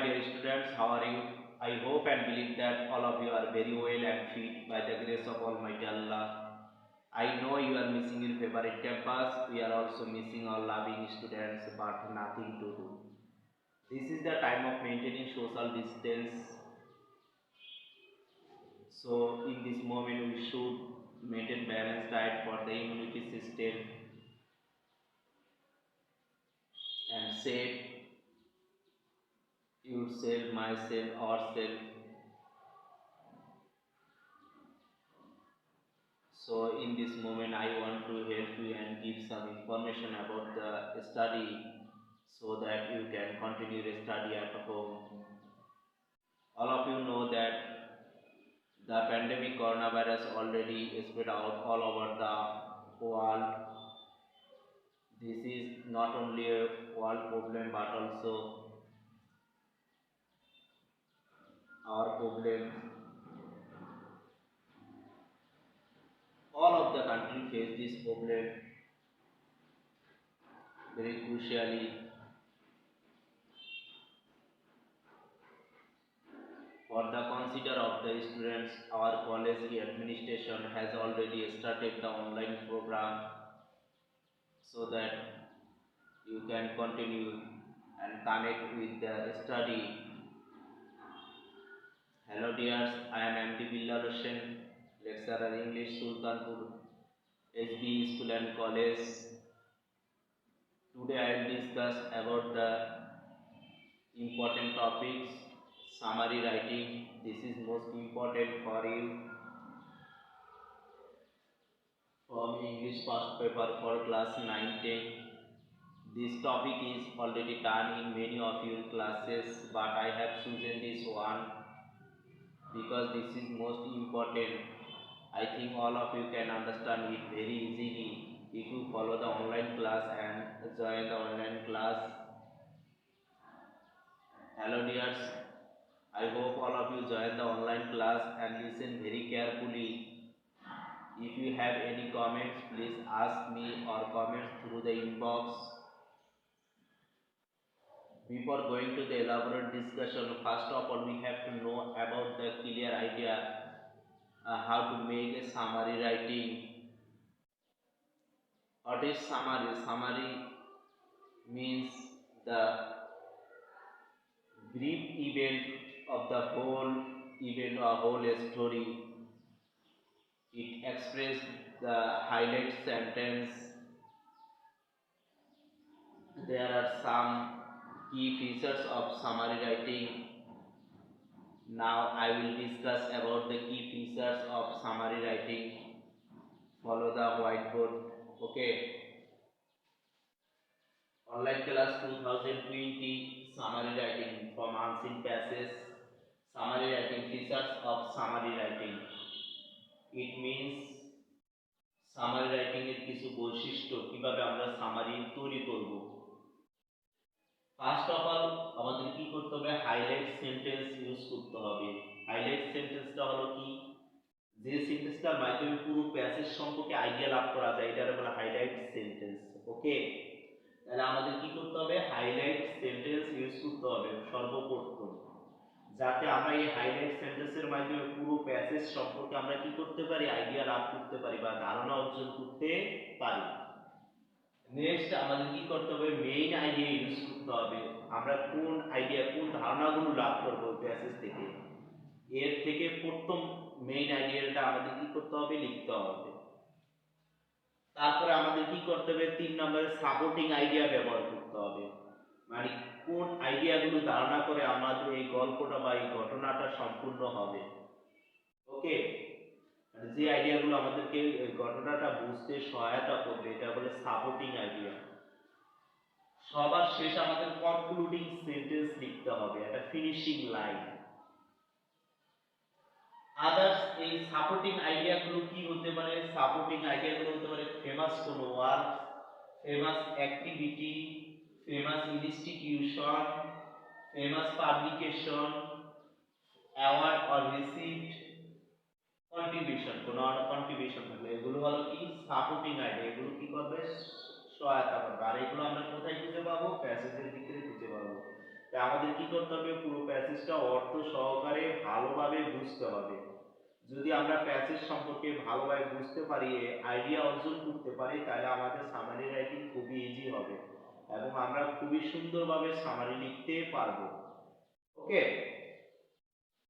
dear students, how are you? I hope and believe that all of you are very well and fit by the grace of Almighty Allah. I know you are missing your favorite campus. We are also missing our loving students, but nothing to do. This is the time of maintaining social distance. So, in this moment, we should maintain balanced diet for the immunity system and save yourself, myself, ourselves. So in this moment I want to help you and give some information about the study so that you can continue the study at home. All of you know that the pandemic coronavirus already spread out all over the world. This is not only a world problem but also our problem. All of the country face this problem very crucially. For the consider of the students, our college administration has already started the online program so that you can continue and connect with the study. Hello dears, I am MD Bilal Hussain, lecturer English Sultanpur HB School and College. Today I will discuss about the important topics. Summary writing, this is most important for you from English past paper for class 9-10. This topic is already done in many of your classes, but I have chosen this one because this is most important. I think all of you can understand it very easily if you follow the online class and join the online class. Hello dears, I hope all of you join the online class and listen very carefully. If you have any comments, please ask me or comments through the inbox. Before going to the elaborate discussion, first of all we have to know about the clear idea how to make a summary writing. What is summary? Summary means the brief event of the whole event or whole story. It expresses the highlight sentence. There are some key features of summary writing. Now I will discuss about the key features of summary writing. Follow the whiteboard. Okay. Online class 2020 summary writing from unseen passages. Summary writing, features of summary writing. It means summary writing এর কিছু বৈশিষ্ট্য কিভাবে আমরা summary তৈরি করব। First of all আমাদের কি করতে হবে, হাইলাইট সেন্টেন্স ইউজ করতে হবে। হাইলাইট সেন্টেন্সটা হলো কি, যে সেন্টেন্সটার মাধ্যমে পুরো প্যাসেজ সম্পর্কে আইডিয়া লাভ করা যায় এটাকে বলা হাইলাইট সেন্টেন্স। ওকে, তাহলে আমাদের কি করতে হবে, হাইলাইট সেন্টেন্স ইউজ করতে হবে সর্বপ্রথম, যাতে আমরা এই হাইলাইট সেন্টেন্সের মাধ্যমে পুরো প্যাসেজ সম্পর্কে আমরা কি করতে পারি, আইডিয়া লাভ করতে পারি বা ধারণা অর্জন করতে পারি। নেক্সট আমাদের কি করতে হবে, মেইন আইডিয়া ইউজ করতে হবে। আমরা কোন আইডিয়া, কোন ধারণাগুলো লাভ করব প্যাসেজ থেকে, এর থেকে প্রথম মেইন আইডিয়াটা আমাদের কি করতে হবে, লিখতে হবে। তারপরে আমাদের কি করতে হবে, 3 নম্বরে সাপোর্টিং আইডিয়া ব্যবহার করতে হবে। মানে কোন আইডিয়াগুলো ধারণা করে আমাদের এই গল্পটা বা এই ঘটনাটা সম্পূর্ণ হবে। ওকে, যে আইডিয়াগুলো আমাদেরকে এই ঘটনাটা বুঝতে সহায়তা করবে এটা বলে সাপোর্টিং আইডিয়া। সবার শেষে আমাদের কনক্লুডিং সেন্টেন্স লিখতে হবে, একটা ফিনিশিং লাইন। আদার্স এই সাপোর্টিং আইডিয়াগুলো কি হতে পারে, সাপোর্টিং আইডিয়াগুলো হতে পারে ফেমাস কোনো work, famous activity, famous institution, famous publication, award or received, contribution, কোনো কন্ট্রিবিউশন থাকলে এগুলো হলো কি সাপোর্টিং আইডিয়া। এগুলো কি করবে, সহায়তা করবে। আর এগুলো আমরা কোথায় খুঁজে পাবো, প্যাসেজের ভিতরে খুঁজে পাবো। তাই আমাদের কি করতে হবে, পুরো প্যাসেজটা অর্থ সহকারে ভালোভাবে বুঝতে হবে। যদি আমরা প্যাসেজ সম্পর্কে ভালোভাবে বুঝতে পারি, আইডিয়া অর্জন করতে পারি, তাহলে আমাদের সামারি রাইটিং খুবই ইজি হবে এবং আমরা খুবই সুন্দরভাবে সামারি লিখতে পারবো। ওকে,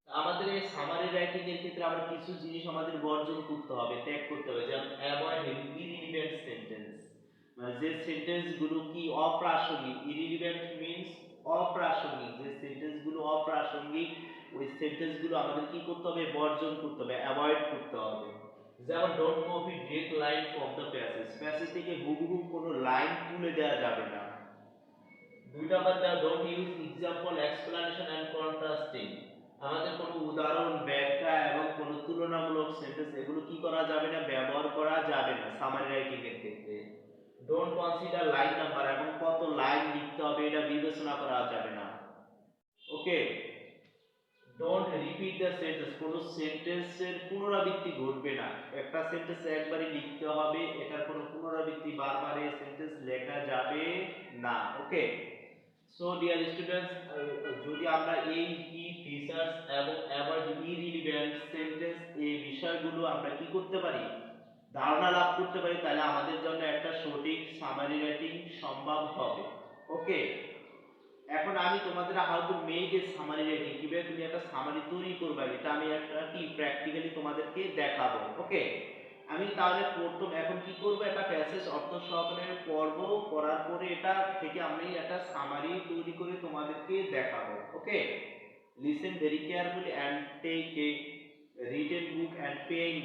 আমাদের এই সামারি রাইটিং এর ক্ষেত্রে আমরা কিছু জিনিস আমাদের বর্জন করতে হবে, ত্যাগ করতে হবে, যেমন অ্যাভয়েড ইররিলেভেন্ট সেন্টেন্স, মানে যে সেন্টেন্স গুলো কি অপ্রাসঙ্গিক। ইররিলেভেন্ট মিন্স অপ্রাসঙ্গিক, যে সেন্টেন্স গুলো অপ্রাসঙ্গিক ওই সেন্টেন্স গুলো আমাদের কি করতে হবে, বর্জন করতে হবে, অ্যাভয়েড করতে হবে। যেমন don't copy direct line from the passage, passage থেকে হুবহু কোনো লাইন তুলে দেওয়া যাবে না। 2 নাম্বার দাও, don't use example, explanation and contrasting, আমাদের কোনো উদাহরণ, ব্যাখ্যা এবং কোনো তুলনামূলক সেন্টেন্স এগুলো কি করা যাবে না, ব্যবহার করা যাবে না সামারি রাইটিং এর ক্ষেত্রে। ডোন্ট কনসিডার লাইন নাম্বার, এবং কত লাইন লিখতে হবে এটা বিবেচনা করা যাবে না। ওকে, ডোন্ট রিপিট দ্য সেন্টেন্স, কোনো সেন্টেন্সের পুনরাবৃত্তি ঘটবে না, একটা সেন্টেন্স একবারই লিখতে হবে, এটার কোনো পুনরাবৃত্তি বারবার এই সেন্টেন্স লেখা যাবে না। ওকে, সো ডিয়ার স্টুডেন্টস, যদি আমরা এই কি ফিচার্স এবং অ্যাভয়েড ইররিলেভেন্ট সেন্টেন্স এই বিষয়গুলো আমরা কি করতে পারি, ধারণা লাভ করতে পারি, তাহলে আমাদের জন্য একটা সঠিক সামারি রাইটিং সম্ভব হবে। ওকে, এখন আমি তোমাদের how to make a summary writing, কিভাবে তুমি একটা সামারি তৈরি করবে, এটা আমি একটা কি প্র্যাকটিক্যালি তোমাদেরকে দেখাবো। ওকে, আমি তাহলে প্রথম এখন কি করব, একটা প্যাসেজ অর্থ সহকারে পড়ব, পড়ার পরে এটা থেকে আমি একটা সামারি তৈরি করে তোমাদেরকে দেখাবো। Okay, listen very carefully and take a written book and pen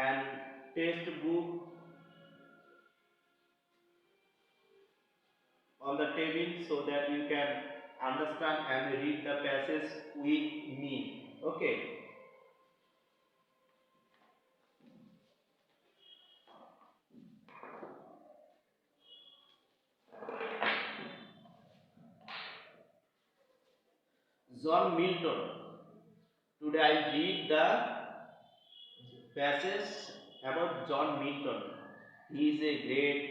and text book on the table so that you can understand and read the passage with me. Okay, John Milton, today I read the passage about John Milton. He is a great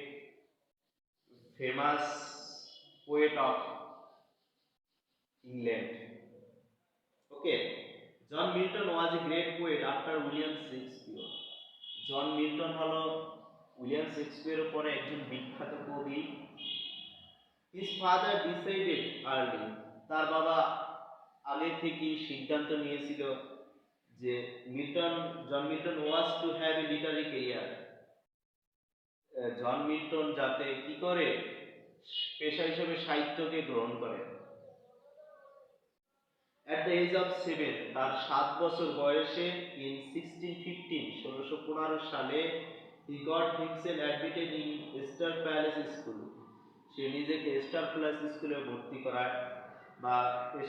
famous poet of England. Okay, John Milton was a great poet after William Shakespeare. John Milton হলো William শেক্সপিয়ারের পরে একজন বিখ্যাত কবি। His father decided early, তার বাবা আগে থেকেই সিদ্ধান্ত নিয়েছিল যে John Milton was to have a literary career, John Milton যাতে কি করে, পেশা হিসেবে সাহিত্যকে গ্রহণ করে। At the age of 7, তার 7 বছর বয়সে, in 1615 সালে, he got himself admitted in Star Palace School, সে নিজেকে স্টার প্লাস স্কুলে ভর্তি করায় বা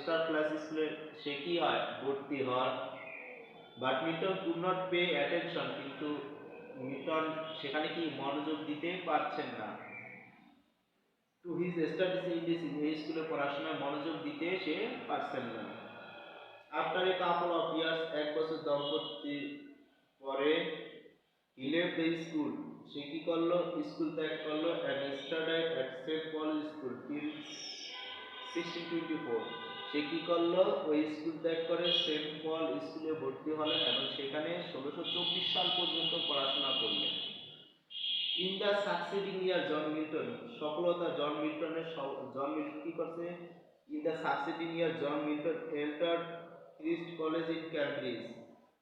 স্টার প্লাস স্কুলে সে কি হয়, ভর্তি হয়। But Milton could not pay attention, কিন্তু মিল্টন সেখানে কি মনোযোগ দিতে পারছেন না। To his studies in this, এই স্কুলে পড়াশোনায় মনোযোগ দিতে সে পারছেন না। After a couple of years, এক বছর দম্পতি পরে, হি লেফট দ্য স্কুল, সে কি করলো, স্কুল ত্যাগ করলো, and studied at Saint Paul school till 1624, সে কি করলো, ওই স্কুল ত্যাগ করে সেন্ট পল স্কুলে ভর্তি হলেন এবং সেখানে 1624 সাল পর্যন্ত পড়াশোনা করলেন। In the succeeding year, John Milton সফলতা, জন মিল্টন কি করছে, in the succeeding year John Milton entered Christ College in Cambridge,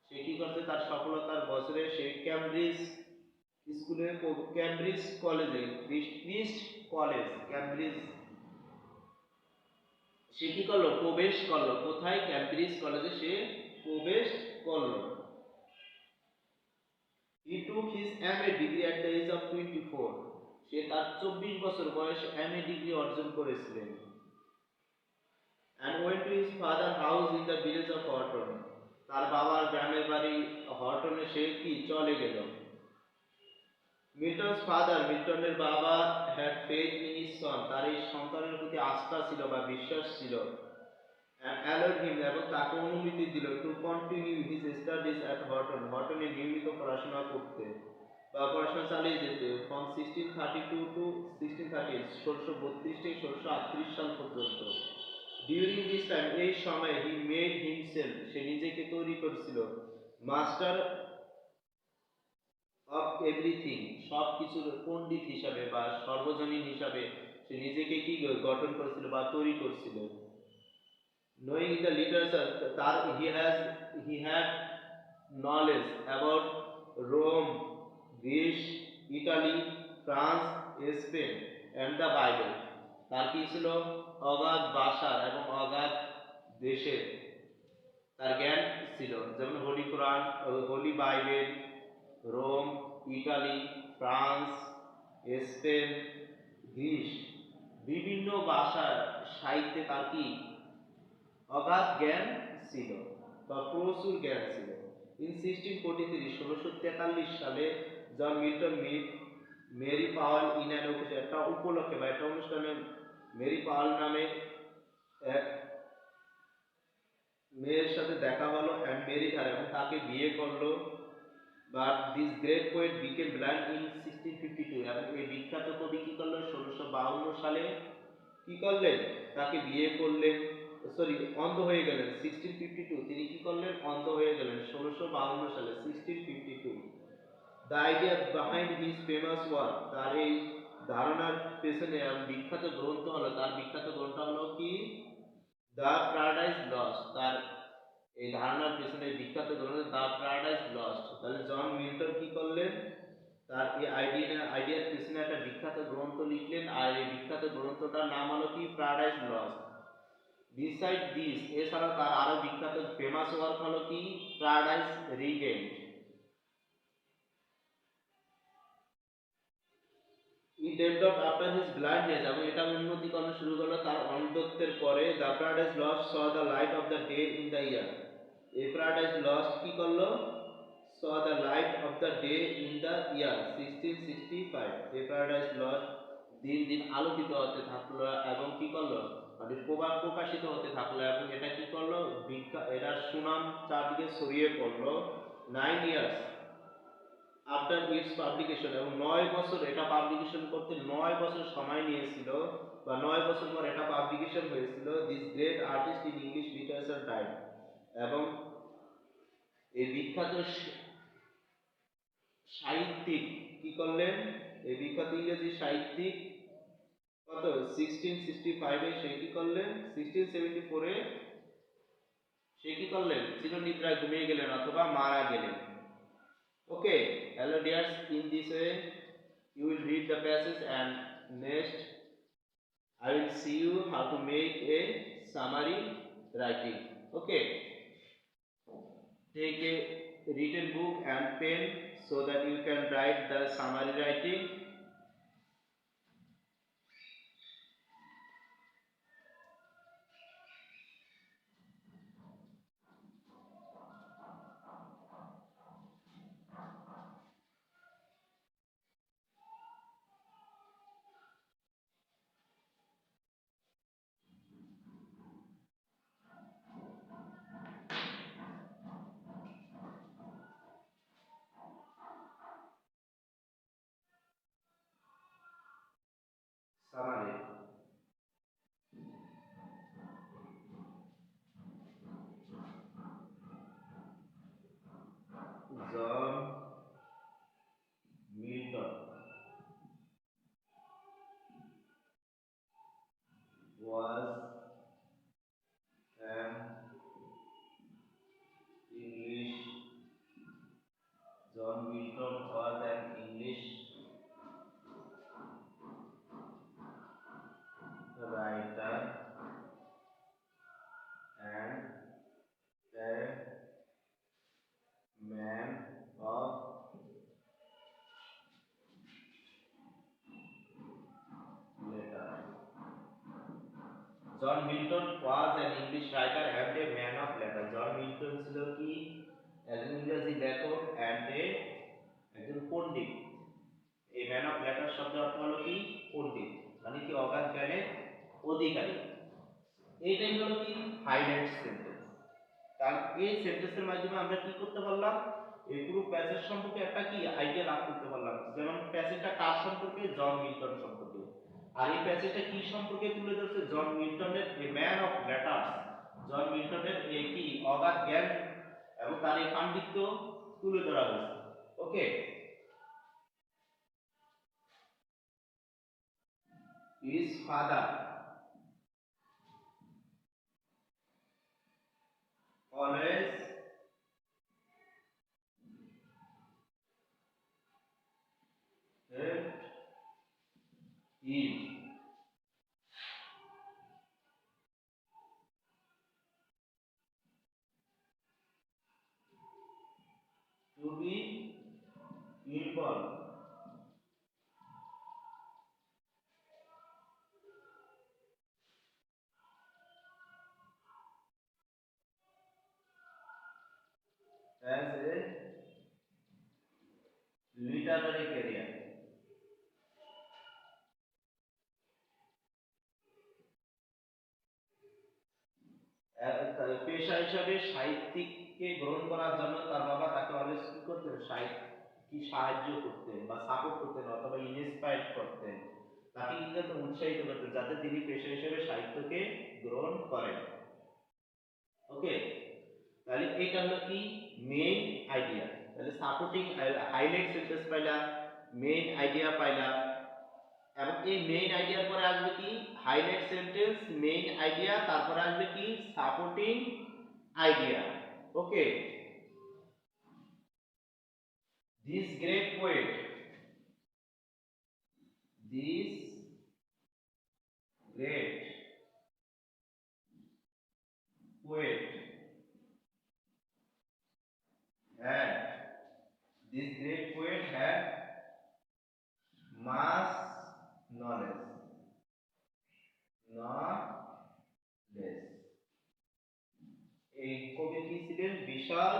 সে কি করছে, তার সফলতার বছরে সে ক্যামব্রিজ স্কুলে, ক্যামব্রিজ কলেজে, ক্রিস্ট কলেজ ক্যামব্রিজ, সে কি করলো, প্রবেশ করলো। কোথায়, ক্যামব্রিজ কলেজে সে প্রবেশ করলো। He took his MA degree at the age of 24, সে তার 24 বছর বয়সে MA ডিগ্রি অর্জন করেছিলেন। And went to his father house in the village of Horton, তার বাবার গ্রামের বাড়ি হর্টনে সে কি চলে গেল। মিল্টনস ফাদার, মিল্টনের বাবা, had faith in his son, তার এই সন্তানের প্রতি আস্থা ছিল বা বিশ্বাস ছিল। and allowed him, এবং তাকে অনুমতি দিল, to continue his studies at Horton, হর্টনে নিয়মিত পড়াশোনা করতে। বা পড়াশোনা চালিয়ে যেতে ফ্রম 1632 টু 1630, 1632 থেকে 1638 সাল পর্যন্ত। ডিউরিং দিস টাইম, এই সময় হি মেড হিমসেলফ, সে নিজেকে তৈরি করেছিল, মাস্টার অফ এভরিথিং, সব কিছুর পণ্ডিত হিসাবে বা সর্বজনীন হিসাবে সে নিজেকে কি গঠন করেছিল বা তৈরি করেছিল। নোয়িং দ্য লিটারেচার, তার he had knowledge about Rome, Greece, Italy, France, Spain and the Bible, তার কি ছিল অগাধ ভাষার এবং অগাধ দেশের তার জ্ঞান ছিল, যেমন holy Quran, holy Bible, Rome, Italy, France, Spain, Greece, বিভিন্ন ভাষার সাহিত্যে তার কি অগাধ জ্ঞান ছিল বা প্রচুর জ্ঞান ছিল। ইন 1643, 1643 সালে John Milton met Mary Powell in an occasion, একটা উপলক্ষে বা একটা অনুষ্ঠানে মেরি পাওয়েল নামে এক মেয়ের সাথে দেখা হলো অ্যান্ড মেরি হার, এবং তাকে বিয়ে করলো। But this great poet became blind in 1652, এবং এই বিখ্যাত কবি কি করলো 1652 সালে কি করলেন, তাকে বিয়ে করলেন, সরি অন্ধ হয়ে গেলেন 1652, তিনি কি করলেন অন্ধ হয়ে গেলেন 1652 সালে 1652। The idea behind his famous work, তার এই ধারণার পেছনে বিখ্যাত গ্রন্থ হলো, তার বিখ্যাত গ্রন্থ হলো কি দ্য প্যারাডাইস লস্ট, তার এই ধারণার পেছনে বিখ্যাত গ্রন্থ দ্য প্যারাডাইস লস্ট। তাহলে জন মিল্টন কি করলেন, তার এই আইডিয়ার পেছনে একটা বিখ্যাত গ্রন্থ লিখলেন, আর এই বিখ্যাত গ্রন্থটার নাম হলো কি প্যারাডাইস লস্ট। বিসাইড দিস, এছাড়া তার আরো বিখ্যাত ফেমাস ওয়ার্ক হলো কি প্যারাডাইস রিগেন্ড। ই ডেভেলপড আফটার হিজ ব্লাইন্ডনেস, এবং এটা উন্নতিকরণ শুরু করলো তার অন্ধত্বের পরে। The paradise lost saw the light off the day in the year, এই প্যারাডাইস লস্ট কি করলো saw the light off the day in the year 1665, এই প্যারাডাইস লস্ট দিন দিন আলোকিত হতে থাকলো এবং কি করলো মানে প্রকাশিত হতে থাকলো, এবং এটা কি করলো এটার সুনাম চারদিকে ছড়িয়ে পড়লো। 9 ইয়ার্স আফটার ইটস পাবলিকেশন, এবং 9 বছর এটা পাবলিকেশন করতে 9 বছর সময় নিয়েছিল, বা 9 বছর পর এটা পাবলিকেশন হয়েছিল। This great artist in English literature died, এবং এই বিখ্যাত সাহিত্যিক কি করলেন, এই বিখ্যাত ইংরেজি সাহিত্যিক কত 1665 সে কি করলেন, 1674 সে কি করলেন চিরনিদ্রায় ঘুমিয়ে গেলেন অথবা মারা গেলেন। Okay, hello dears, in this way you will read the passage, and next I will see you how to make a summary writing. Okay, take a written book and pen so that you can write the summary writing. Summary. John Milton was an English. John Milton was an English writer and a man of letters. John Milton was an English writer and a man of letters. John Milton ছিল কি একজন ইংরেজি লেখক and একজন পণ্ডিত। এই man of letter শব্দের অর্থ হলো কি পণ্ডিত, মানে কি অগাধ জ্ঞানের অধিকারী। এইটাই হলো কি হাইলাইট সেন্টেন্স। তার এই সেন্টেন্সের মাধ্যমে আমরা কি করতে পারলাম, এই পুরো প্যাসেজ সম্পর্কে একটা কি আইডিয়া লাভ করতে পারলাম। যেমন প্যাসেজটা কার সম্পর্কে? জন মিল্টন সম্পর্কে। আর এই প্যাসেজটা কি সম্পর্কে তুলে ধরছে? জন মিল্টনের এ ম্যান অফ লেটার্স, জন মিল্টনের এই কি অগাধ জ্ঞান এবং তার এই পাণ্ডিত্য তুলে ধরা হয়েছে। ওকে, his father always helped him to be involved as a literary career. পেশা হিসাবে সাহিত্যিককে গ্রহণ করার জন্য তার বাবা তাকে অলওয়েজ কি করতেন? সাহায্য করতেন বা সাপোর্ট করতেন অথবা ইন্সপায়ার করতেন, তাকে কি করতেন? উৎসাহিত করতেন যাতে তিনি পেশা হিসেবে সাহিত্যকে গ্রহণ করেন। ওকে, তাহলে এটা হলো কি মেইন আইডিয়া। তাহলে সাপোর্টিং হাইলাইট সেন্টেন্স পাইলা, মেইন আইডিয়া পাইলা, এবং এই মেইন আইডিয়ার পরে আসবে কি হাইলাইট সেন্টেন্স, মেইন আইডিয়া, তারপরে আসবে কি supporting idea. Okay, this great poet, this great poet had, this great poet had mass knowledge, knowledge, এই কবি কি ছিলেন? বিশাল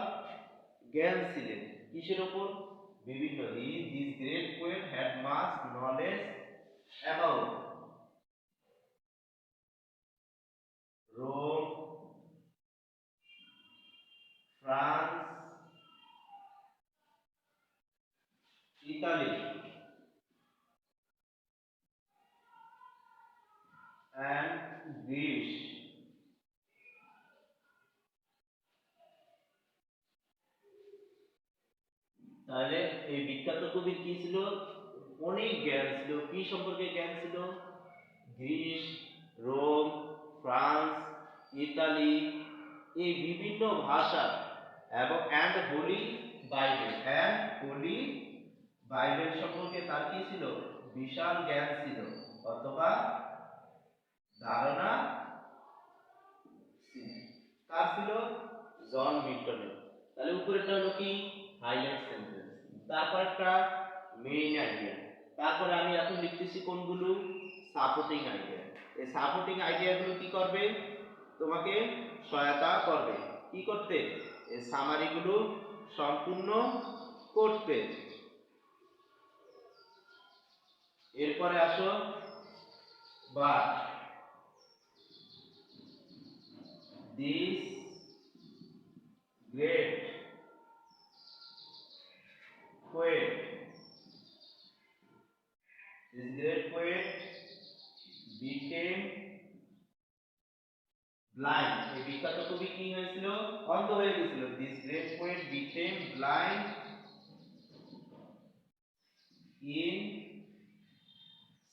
জ্ঞান ছিলেন কিসের উপর? বিভিন্ন। This great poet had mass knowledge about Rome, France, Italy and Greece. তাহলে এই বিখ্যাত কবির কি ছিল? অনেক জ্ঞান ছিল। কি সম্পর্কে জ্ঞান ছিল? গ্রিস, রোম, ফ্রান্স, ইতালি, এই বিভিন্ন ভাষা এবং and Holi Bible, and Holi Bible সম্পর্কে তার কি ছিল? বিশাল জ্ঞান ছিল অথবা ধারণা ছিল। কার ছিল? জন মিল্টনের। তাহলে উপরেরটা হলো কি হাইলাইট সেন্টেন্স, তারপর একটা মেইন আইডিয়া, তারপরে আমি এখন লিখতেছি কোনগুলো? Supporting idea. এই সাপোর্টিং আইডিয়াগুলো কি করবে? তোমাকে সহায়তা করবে কি করতে? এই সামারিগুলো সম্পূর্ণ করতে। এরপরে আসো but this great poet, this great poet became blind. এই বিখ্যাত কবি কি হয়েছিল? অন্ধ হয়ে গেছিল। This great poet became blind in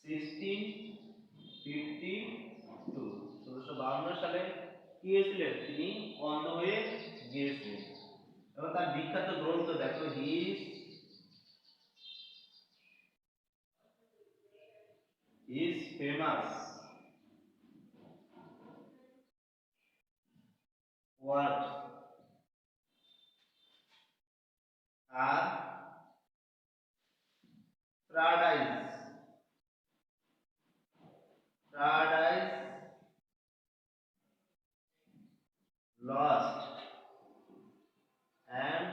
1652. 1652 সালে কি হয়েছিলেন? তিনি অন্ধ হয়ে গিয়েছিলেন। এবং তার বিখ্যাত গ্রন্থ দেখো, his famous works are Paradise, Paradise Lost and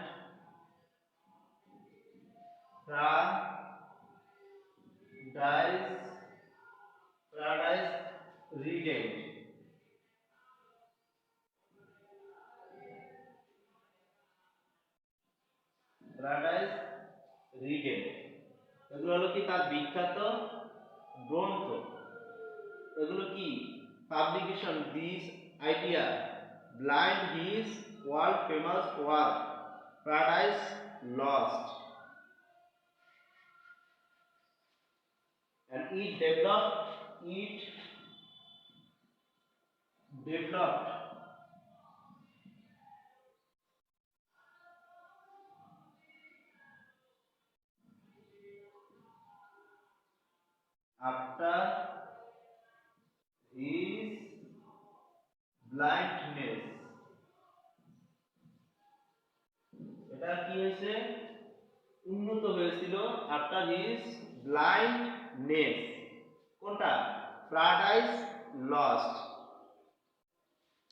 Paradise Regained. Paradise ridden, এগুলো হলো কি তার বিখ্যাত গ্রন্থ। এগুলো কি publication this idea blind his world famous work paradise lost, and it developed after his blindness, এটা কি হয়েছে উন্নত হয়েছিল আফটার হিজ ব্লাইন্ডনেস, কোনটা প্যারাডাইস লস্ট।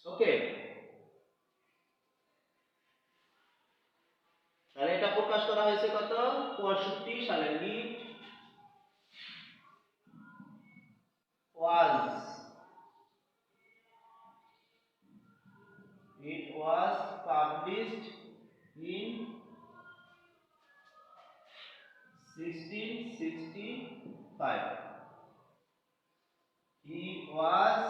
ওকে, তাহলে এটা প্রকাশ করা হয়েছে কত 65 সালে। It was published in 1665. He was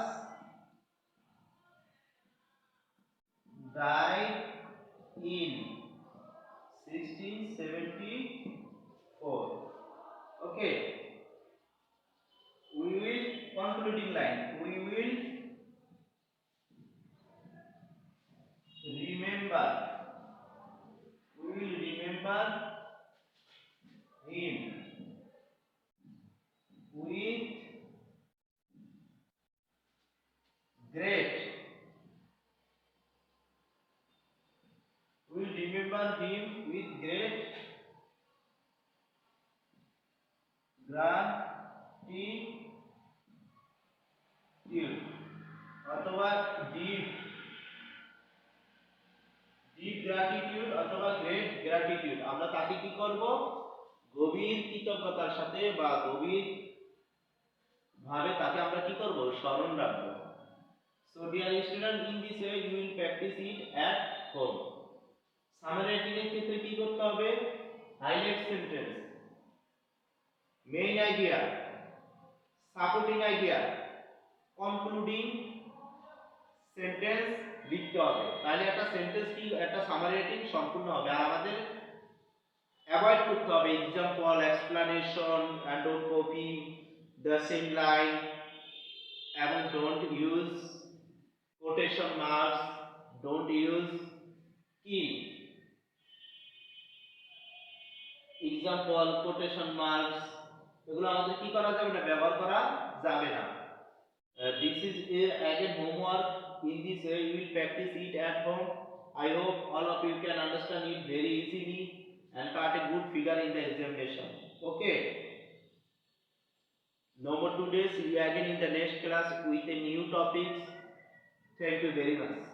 died in 1674. Okay, we will concluding line. We will remember. We will remember him with great. We will remember him with great gratitude অথবা deep gratitude অথবা great gratitude, আমরা তাকে কি করব গভীর কৃতজ্ঞতার সাথে বা গভীর ভাবে তাকে আমরা কি করব স্মরণ রাখবো। So dear student, in this way you will practice it at home. Summary writing এর ক্ষেত্রে কি করতে হবে highlight sentence, main idea, supporting idea, concluding sentence লিখতে হবে, তাহলে একটা সেন্টেন্স কি একটা সামারি রাইটিং সম্পূর্ণ হবে। আর আমাদের অ্যাভয়েড করতে হবে example, explanation, and don't copy the same line, এবং don't use quotation marks, don't use কি এক্সাম্পল, কোটেশন মার্কস, এগুলো আমাদের কি করা যাবে না, ব্যবহার করা যাবে না। This is again homework. In this way you will practice it at home. I hope all of you can understand it very easily and got a good figure in the examination. Okay, no more today, see you again in the next class with a new topics. Thank you very much.